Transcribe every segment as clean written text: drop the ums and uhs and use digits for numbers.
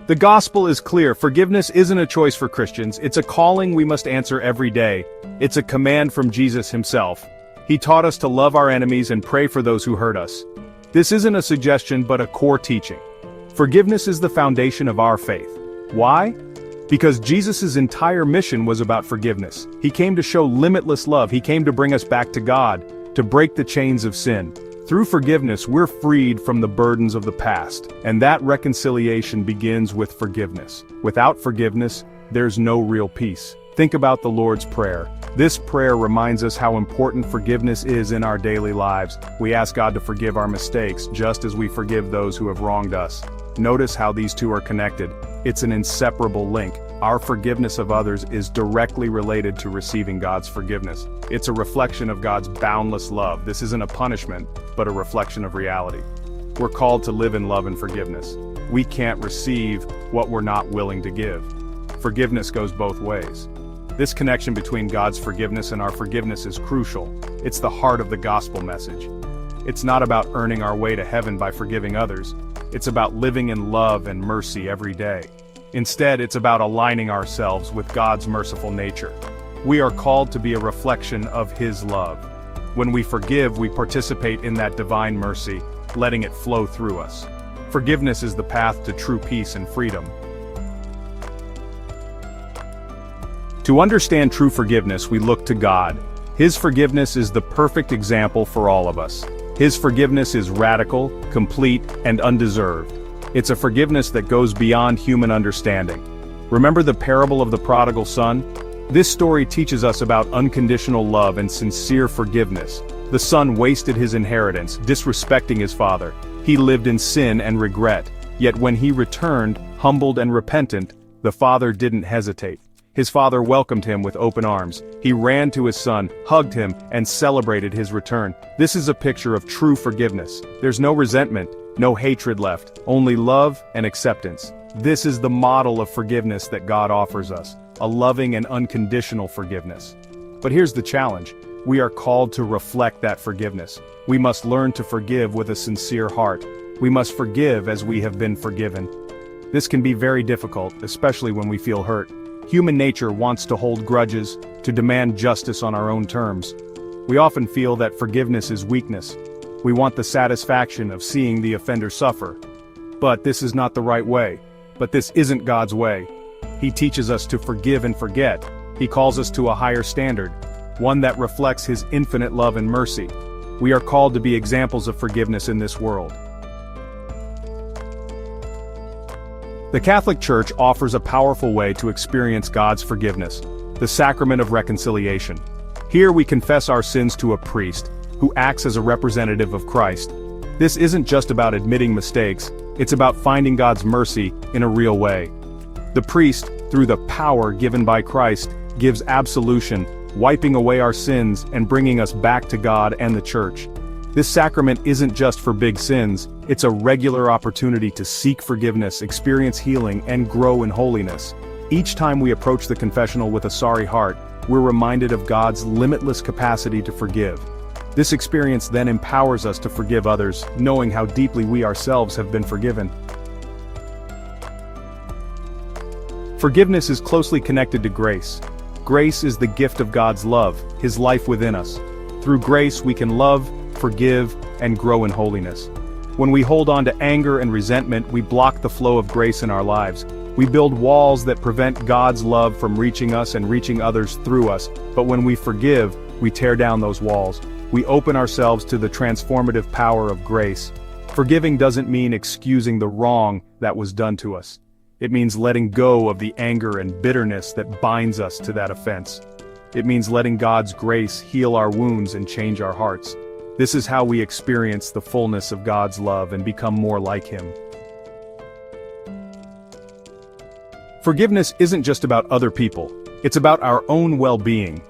The gospel is clear. Forgiveness isn't a choice for Christians, it's a calling we must answer every day. It's a command from Jesus himself. He taught us to love our enemies and pray for those who hurt us. This isn't a suggestion but a core teaching. Forgiveness is the foundation of our faith. Why? Because Jesus' entire mission was about forgiveness. He came to show limitless love. He came to bring us back to God, to break the chains of sin. Through forgiveness, we're freed from the burdens of the past, and that reconciliation begins with forgiveness. Without forgiveness, there's no real peace. Think about the Lord's Prayer. This prayer reminds us how important forgiveness is in our daily lives. We ask God to forgive our mistakes, just as we forgive those who have wronged us. Notice how these two are connected. It's an inseparable link. Our forgiveness of others is directly related to receiving God's forgiveness. It's a reflection of God's boundless love. This isn't a punishment, but a reflection of reality. We're called to live in love and forgiveness. We can't receive what we're not willing to give. Forgiveness goes both ways. This connection between God's forgiveness and our forgiveness is crucial. It's the heart of the gospel message. It's not about earning our way to heaven by forgiving others. It's about living in love and mercy every day. Instead, it's about aligning ourselves with God's merciful nature. We are called to be a reflection of His love. When we forgive, we participate in that divine mercy, letting it flow through us. Forgiveness is the path to true peace and freedom. To understand true forgiveness, we look to God. His forgiveness is the perfect example for all of us. His forgiveness is radical, complete, and undeserved. It's a forgiveness that goes beyond human understanding. Remember the parable of the prodigal son? This story teaches us about unconditional love and sincere forgiveness. The son wasted his inheritance, disrespecting his father. He lived in sin and regret. Yet when he returned, humbled and repentant, the father didn't hesitate. His father welcomed him with open arms. He ran to his son, hugged him, and celebrated his return. This is a picture of true forgiveness. There's no resentment, no hatred left, only love and acceptance. This is the model of forgiveness that God offers us, a loving and unconditional forgiveness. But here's the challenge. We are called to reflect that forgiveness. We must learn to forgive with a sincere heart. We must forgive as we have been forgiven. This can be very difficult, especially when we feel hurt. Human nature wants to hold grudges, to demand justice on our own terms. We often feel that forgiveness is weakness. We want the satisfaction of seeing the offender suffer. But this is not the right way. But this isn't God's way. He teaches us to forgive and forget. He calls us to a higher standard, one that reflects His infinite love and mercy. We are called to be examples of forgiveness in this world. The Catholic Church offers a powerful way to experience God's forgiveness, the sacrament of reconciliation. Here we confess our sins to a priest, who acts as a representative of Christ. This isn't just about admitting mistakes, it's about finding God's mercy in a real way. The priest, through the power given by Christ, gives absolution, wiping away our sins and bringing us back to God and the Church. This sacrament isn't just for big sins, it's a regular opportunity to seek forgiveness, experience healing, and grow in holiness. Each time we approach the confessional with a sorry heart, we're reminded of God's limitless capacity to forgive. This experience then empowers us to forgive others, knowing how deeply we ourselves have been forgiven. Forgiveness is closely connected to grace. Grace is the gift of God's love, His life within us. Through grace we can love, forgive, and grow in holiness. When we hold on to anger and resentment, we block the flow of grace in our lives. We build walls that prevent God's love from reaching us and reaching others through us. But when we forgive, we tear down those walls. We open ourselves to the transformative power of grace. Forgiving doesn't mean excusing the wrong that was done to us. It means letting go of the anger and bitterness that binds us to that offense. It means letting God's grace heal our wounds and change our hearts. This is how we experience the fullness of God's love and become more like Him. Forgiveness isn't just about other people, it's about our own well-being.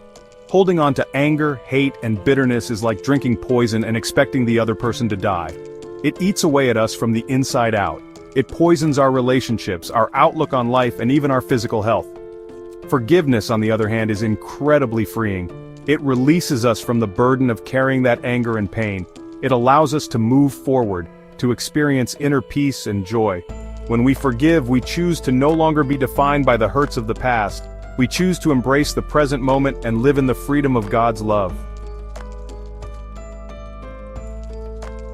Holding on to anger, hate, and bitterness is like drinking poison and expecting the other person to die. It eats away at us from the inside out. It poisons our relationships, our outlook on life, and even our physical health. Forgiveness, on the other hand, is incredibly freeing. It releases us from the burden of carrying that anger and pain. It allows us to move forward, to experience inner peace and joy. When we forgive, we choose to no longer be defined by the hurts of the past. We choose to embrace the present moment and live in the freedom of God's love.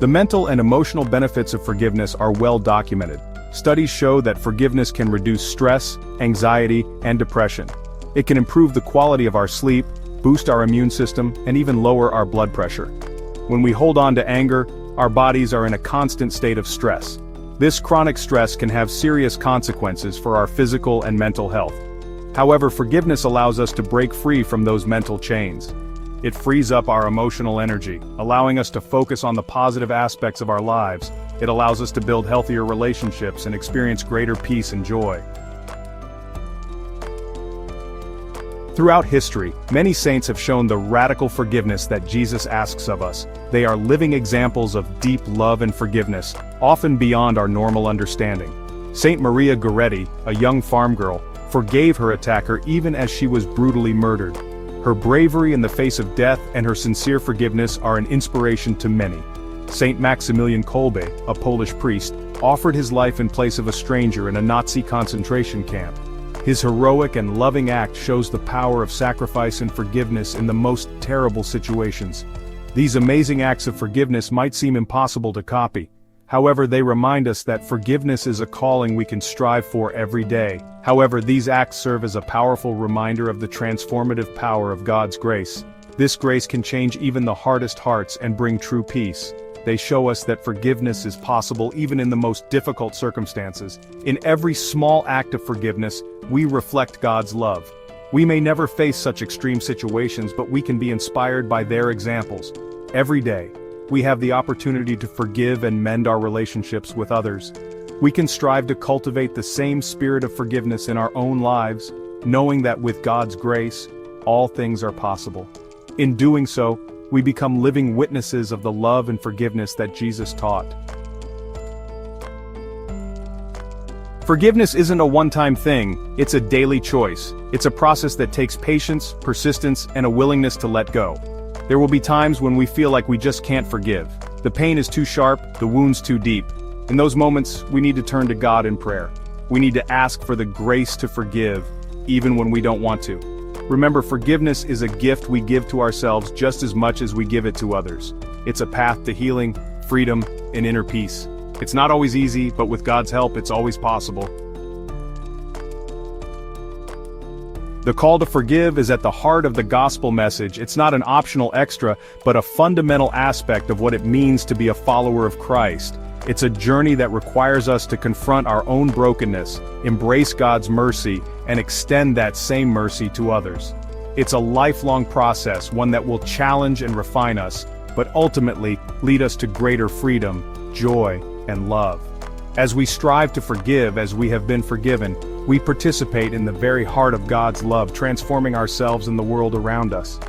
The mental and emotional benefits of forgiveness are well documented. Studies show that forgiveness can reduce stress, anxiety, and depression. It can improve the quality of our sleep, boost our immune system, and even lower our blood pressure. When we hold on to anger, our bodies are in a constant state of stress. This chronic stress can have serious consequences for our physical and mental health. However, forgiveness allows us to break free from those mental chains. It frees up our emotional energy, allowing us to focus on the positive aspects of our lives. It allows us to build healthier relationships and experience greater peace and joy. Throughout history, many saints have shown the radical forgiveness that Jesus asks of us. They are living examples of deep love and forgiveness, often beyond our normal understanding. Saint Maria Goretti, a young farm girl, forgave her attacker even as she was brutally murdered. Her bravery in the face of death and her sincere forgiveness are an inspiration to many. Saint Maximilian Kolbe, a Polish priest, offered his life in place of a stranger in a Nazi concentration camp. His heroic and loving act shows the power of sacrifice and forgiveness in the most terrible situations. These amazing acts of forgiveness might seem impossible to copy. However, they remind us that forgiveness is a calling we can strive for every day. However, these acts serve as a powerful reminder of the transformative power of God's grace. This grace can change even the hardest hearts and bring true peace. They show us that forgiveness is possible even in the most difficult circumstances. In every small act of forgiveness, we reflect God's love. We may never face such extreme situations, but we can be inspired by their examples. Every day, we have the opportunity to forgive and mend our relationships with others. We can strive to cultivate the same spirit of forgiveness in our own lives, knowing that with God's grace, all things are possible. In doing so, we become living witnesses of the love and forgiveness that Jesus taught. Forgiveness isn't a one-time thing, it's a daily choice. It's a process that takes patience, persistence, and a willingness to let go. There will be times when we feel like we just can't forgive. The pain is too sharp, the wounds too deep. In those moments, we need to turn to God in prayer. We need to ask for the grace to forgive, even when we don't want to. Remember, forgiveness is a gift we give to ourselves just as much as we give it to others. It's a path to healing, freedom, and inner peace. It's not always easy, but with God's help, it's always possible. The call to forgive is at the heart of the gospel message. It's not an optional extra, but a fundamental aspect of what it means to be a follower of Christ. It's a journey that requires us to confront our own brokenness, embrace God's mercy, and extend that same mercy to others. It's a lifelong process, one that will challenge and refine us, but ultimately lead us to greater freedom, joy, and love. As we strive to forgive as we have been forgiven, we participate in the very heart of God's love, transforming ourselves and the world around us.